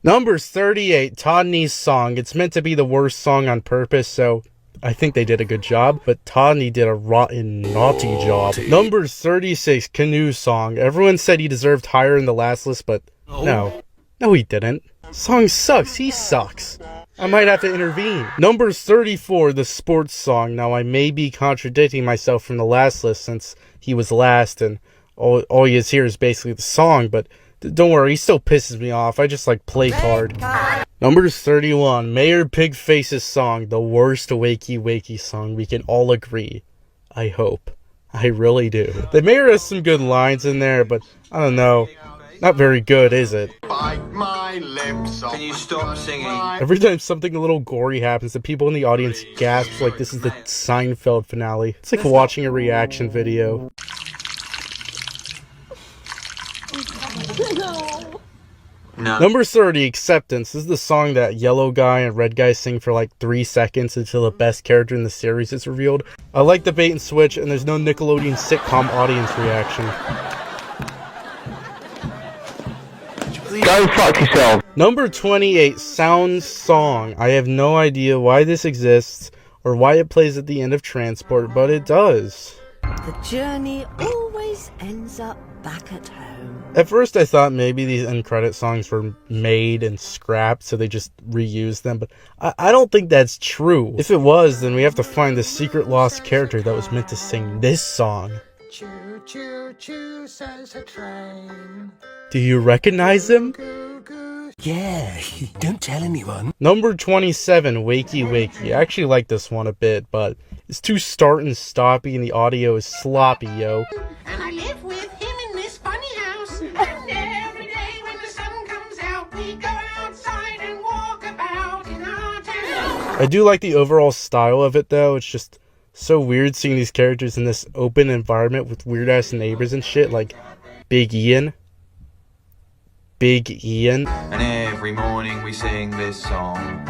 Number 38, dhmis song. It's meant to be the worst song on purpose, so I think they did a good job, but dhmi did a rotten, naughty job. Number 36, canoe song. Everyone said he deserved higher in the last list, but no. No, he didn't. Song sucks. He sucks. I might have to intervene. Number 34, the sports song. Now, I may be contradicting myself from the last list since he was last, and all you hear is basically the song, but don't worry, he still pisses me off. I just like play card. Number 31, Mayor Pigface's song, the worst wakey wakey song. We can all agree. I hope. I really do. The mayor has some good lines in there, but I don't know. Not very good, is it? Bite my lips. Can you stop singing? Every time something a little gory happens, the people in the audience gasp like this is the Seinfeld finale. It's like watching a reaction video. No. Number 30, Acceptance. This is the song that yellow guy and red guy sing for like 3 seconds until the best character in the series is revealed. I like the bait and switch, and there's no Nickelodeon sitcom audience reaction. Go fuck yourself. Number 28, Sound Song. I have no idea why this exists or why it plays at the end of Transport, but it does. The journey always ends up back at home. At first I thought maybe these end credit songs were made and scrapped, so they just reused them, but I don't think that's true. If it was, then we have to find the secret lost character that was meant to sing this song. Choo choo choo says a train. Do you recognize him? Yeah, don't tell anyone. Number 27, Wakey Wakey. I actually like this one a bit, but it's too start and stoppy and the audio is sloppy, yo. And I live with him in this funny house. And every day when the sun comes out, we go outside and walk about in our town. I do like the overall style of it, though. It's just so weird seeing these characters in this open environment with weird-ass neighbors and shit, like Big Ian. Big Ian. And every morning we sing this song.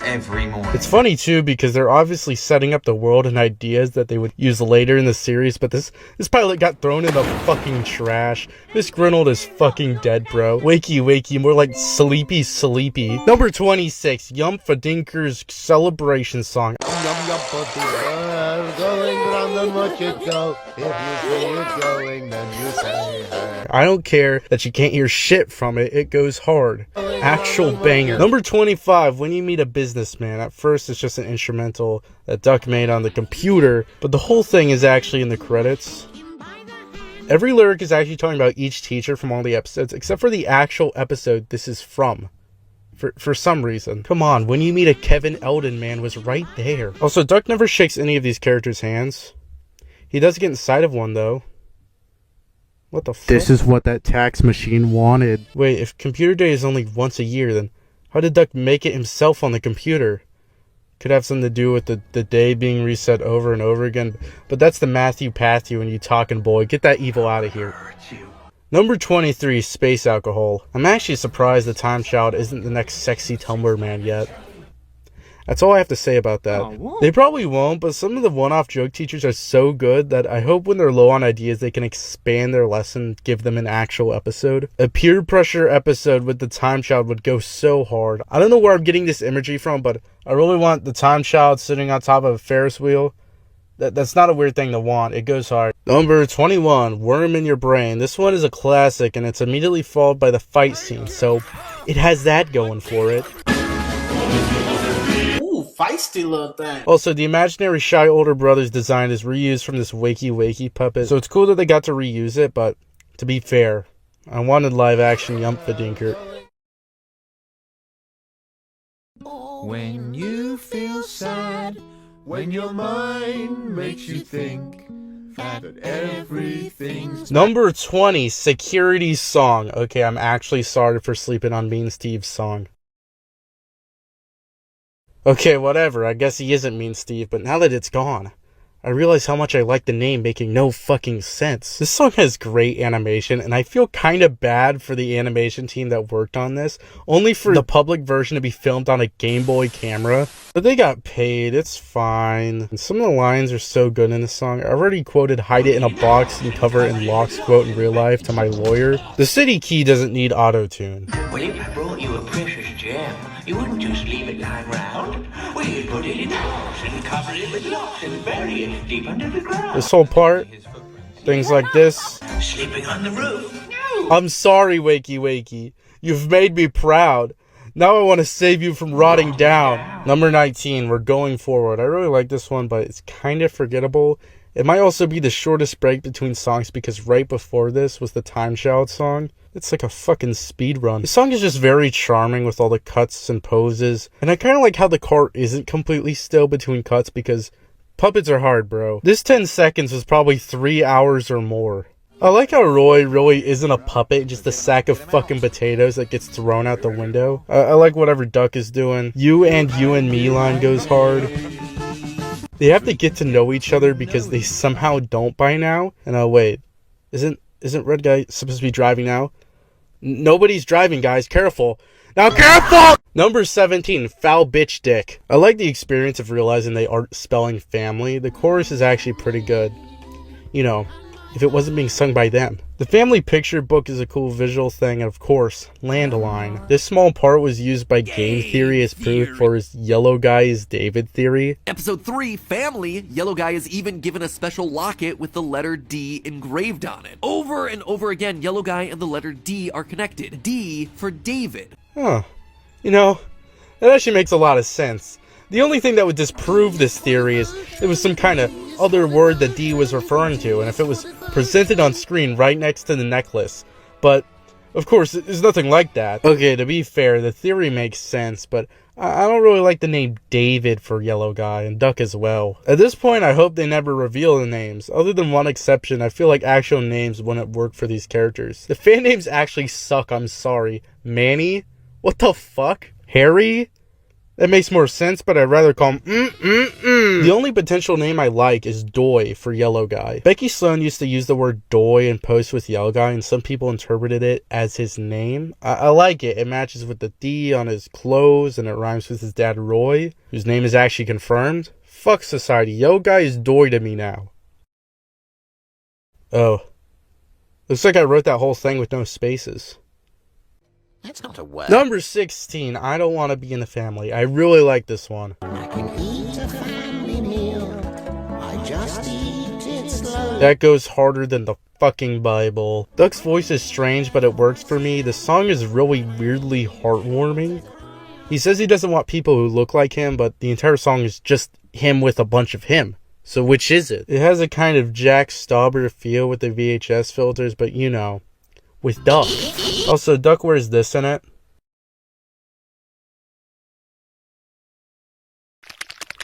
Every morning. It's funny too because they're obviously setting up the world and ideas that they would use later in the series, but this pilot got thrown in the fucking trash. Miss Grinold is fucking dead, bro. Wakey wakey, more like sleepy sleepy. Number 26, Yumpfadinker's celebration song. I don't care that you can't hear shit from it. It goes hard. Actual banger. Number 25, When You Meet a Businessman. At first, it's just an instrumental that Duck made on the computer, but the whole thing is actually in the credits. Every lyric is actually talking about each teacher from all the episodes, except for the actual episode this is from. For some reason. Come on, When You Meet a Kevin Eldon Man was right there. Also, Duck never shakes any of these characters' hands. He does get inside of one, though. What the fuck? This is what that tax machine wanted. Wait, if computer day is only once a year, then how did Duck make it himself on the computer? Could have something to do with the day being reset over and over again. But that's the Matthew Patthew and you talking boy. Get that evil out of here. Number 23, Space Alcohol. I'm actually surprised the Time Child isn't the next sexy Tumblr man yet. That's all I have to say about that. They probably won't, but some of the one-off joke teachers are so good that I hope when they're low on ideas they can expand their lesson, give them an actual episode. A peer pressure episode with the Time Child would go so hard. I don't know where I'm getting this imagery from, but I really want the Time Child sitting on top of a Ferris wheel. That's not a weird thing to want. It goes hard. Number 21, Worm in Your Brain. This one is a classic, and it's immediately followed by the fight scene, so it has that going for it. Feisty little thing. Also, the imaginary shy older brother's design is reused from this Wakey Wakey puppet, so it's cool that they got to reuse it, but to be fair, I wanted live action Yumpfadinker. When you feel sad, when your mind makes you think that everything's... Number 20, Security Song. Okay, I'm actually sorry for sleeping on Mean Steve's song. Okay, whatever. I guess he isn't Mean Steve, but now that it's gone, I realize how much I like the name making no fucking sense. This song has great animation, and I feel kind of bad for the animation team that worked on this, only for the public version to be filmed on a Game Boy camera. But they got paid, it's fine. And some of the lines are so good in this song. I already quoted "hide it in a box and cover it in locks" quote in real life to my lawyer. The city key doesn't need auto-tune. Well, if I brought you a precious gem, you wouldn't just leave it lying round. Well, you'd put it in a box and cover it with locks and bury it deep under the ground. This whole part, things like this. Sleeping on the roof. No. I'm sorry, Wakey Wakey. You've made me proud. Now I want to save you from rotting down. Number 19, we're going forward. I really like this one, but it's kind of forgettable. It might also be the shortest break between songs because right before this was the Time Child song. It's like a fucking speed run. The song is just very charming with all the cuts and poses. And I kind of like how the car isn't completely still between cuts because puppets are hard, bro. This 10 seconds was probably 3 hours or more. I like how Roy really isn't a puppet, just a sack of fucking potatoes that gets thrown out the window. I like whatever Duck is doing. You and me line goes hard. They have to get to know each other because they somehow don't by now. And wait, isn't Red Guy supposed to be driving now? Nobody's driving, guys. Careful. Now careful! Number 17, Foul Bitch Dick. I like the experience of realizing they aren't spelling family. The chorus is actually pretty good. You know, if it wasn't being sung by them. The family picture book is a cool visual thing, and of course, Landline. This small part was used by Game Theory as proof for his Yellow Guy is David theory. Episode 3, Family, Yellow Guy is even given a special locket with the letter D engraved on it. Over and over again, Yellow Guy and the letter D are connected. D for David. Huh. You know, that actually makes a lot of sense. The only thing that would disprove this theory is it was some kind of other word that D was referring to, and if it was presented on screen right next to the necklace. But, of course, there's nothing like that. Okay, to be fair, the theory makes sense, but I don't really like the name David for Yellow Guy, and Duck as well. At this point, I hope they never reveal the names. Other than one exception, I feel like actual names wouldn't work for these characters. The fan names actually suck, I'm sorry. Manny? What the fuck? Harry? That makes more sense, but I'd rather call him The only potential name I like is Doy for Yellow Guy. Becky Sloan used to use the word Doy in posts with Yellow Guy, and some people interpreted it as his name. I like it. It matches with the D on his clothes, and it rhymes with his dad Roy, whose name is actually confirmed. Fuck society. Yellow Guy is Doy to me now. Oh. Looks like I wrote that whole thing with no spaces. That's not a word. Number 16, I Don't Want to Be in the Family. I really like this one. I can eat a family meal. I just eat it slowly. That goes harder than the fucking Bible. Duck's voice is strange, but it works for me. The song is really weirdly heartwarming. He says he doesn't want people who look like him, but the entire song is just him with a bunch of him. So which is it? It has a kind of Jack Stauber feel with the VHS filters, but you know, with Duck. Also, Duck wears this in it.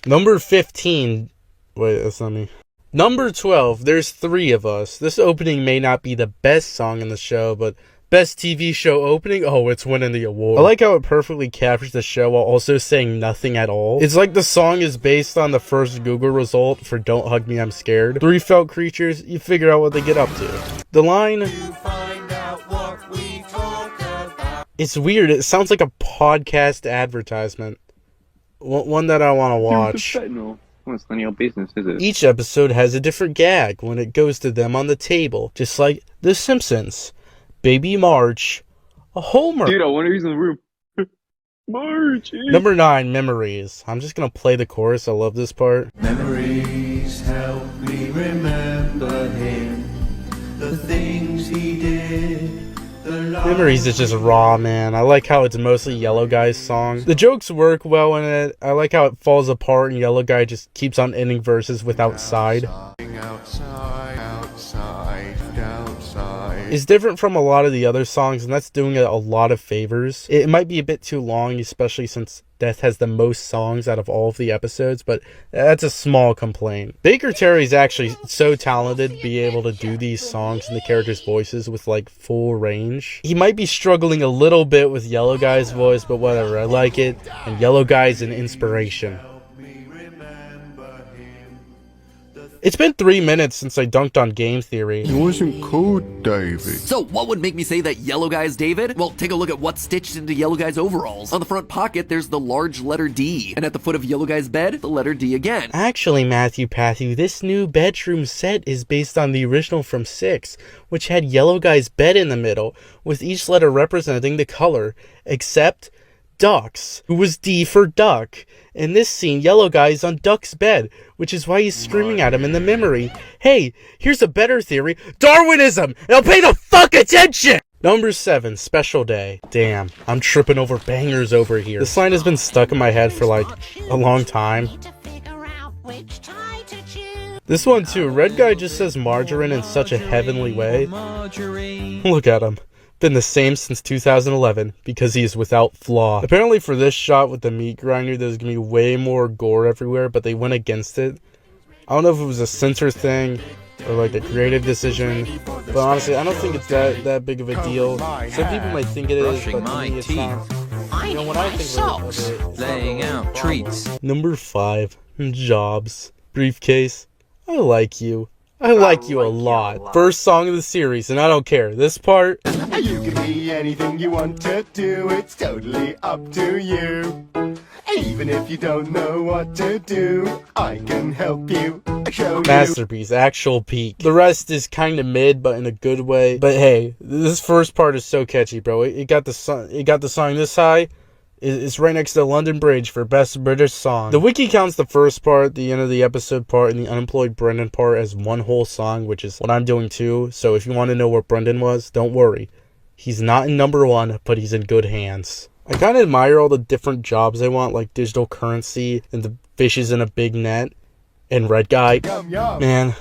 Number 15. Wait, that's not me. Number 12. There's 3 of us. This opening may not be the best song in the show, but best TV show opening? Oh, it's winning the award. I like how it perfectly captures the show while also saying nothing at all. It's like the song is based on the first Google result for Don't Hug Me, I'm Scared. 3 felt creatures, you figure out what they get up to. The line... It's weird. It sounds like a podcast advertisement. One that I want to watch. Well, it's none of your business, is it? Each episode has a different gag when it goes to them on the table. Just like The Simpsons, Baby Marge, a Homer. Dude, I wonder who's in the room. Marge! Number 9, Memories. I'm just going to play the chorus. I love this part. Memories help me remember him, the things he did. Memories is just raw, man. I like how it's mostly Yellow Guy's song. The jokes work well in it. I like how it falls apart and Yellow Guy just keeps on ending verses with outside. It's different from a lot of the other songs, and that's doing it a lot of favors. It might be a bit too long, especially since Death has the most songs out of all of the episodes, but that's a small complaint. Baker Terry's actually so talented to be able to do these songs in the characters' voices with like full range. He might be struggling a little bit with Yellow Guy's voice, but whatever, I like it, and Yellow Guy's an inspiration. It's been 3 minutes since I dunked on game theory. He wasn't called David. So what would make me say that Yellow Guy is David? Well, take a look at what's stitched into Yellow Guy's overalls. On the front pocket, there's the large letter D, and at the foot of Yellow Guy's bed, the letter D again. Actually, Matthew, this new bedroom set is based on the original from 6, which had Yellow Guy's bed in the middle, with each letter representing the color, except Ducks, who was D for duck. In this scene, Yellow Guy is on Duck's bed, which is why he's screaming at him in the memory. Hey, here's a better theory. Darwinism! Now pay the fuck attention! Number 7, Special Day. Damn, I'm tripping over bangers over here. This line has been stuck in my head for like a long time. This one too, Red Guy just says margarine in such a heavenly way. Look at him. Been the same since 2011 because he is without flaw. Apparently for this shot with the meat grinder, there's gonna be way more gore everywhere, but they went against it. I don't know if it was a censor thing or like a creative decision, but honestly, I don't think it's that big of a deal. Some people might think it is, but to me, it's not. You know, when I think of it, laying out treats. Number 5, Jobs. Briefcase. I like you. I like you a lot. First song of the series, and I don't care. This part. You can be anything you want to do, it's totally up to you. Even if you don't know what to do, I can help you. Show Masterpiece, actual peak. The rest is kind of mid, but in a good way. But hey, this first part is so catchy, bro. It got the song this high. It's right next to the London Bridge for Best British Song. The wiki counts the first part, the end of the episode part, and the unemployed Brendan part as one whole song, which is what I'm doing too. So if you want to know where Brendan was, don't worry. He's not in number 1, but he's in good hands. I kind of admire all the different jobs they want, like digital currency and the fishes in a big net and Red Guy. Man,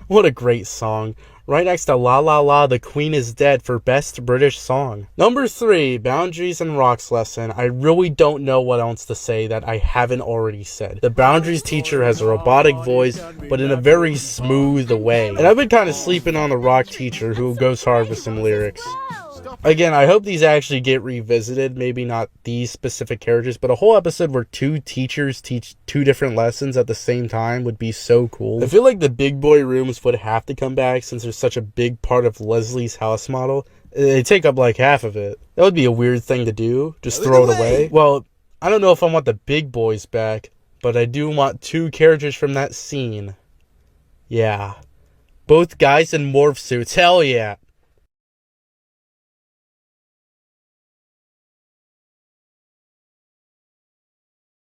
what a great song. Right next to La La La, The Queen is Dead for Best British Song. Number 3, Boundaries and Rocks Lesson. I really don't know what else to say that I haven't already said. The Boundaries teacher has a robotic voice, but in a very smooth way. And I've been kind of sleeping on the rock teacher who goes hard with some lyrics. Again, I hope these actually get revisited, maybe not these specific characters, but a whole episode where 2 teachers teach 2 different lessons at the same time would be so cool. I feel like the big boy rooms would have to come back since they're such a big part of Leslie's house model. They take up like half of it. That would be a weird thing to do, just throw it away. Well, I don't know if I want the big boys back, but I do want 2 characters from that scene. Yeah. Both guys in morph suits, hell yeah.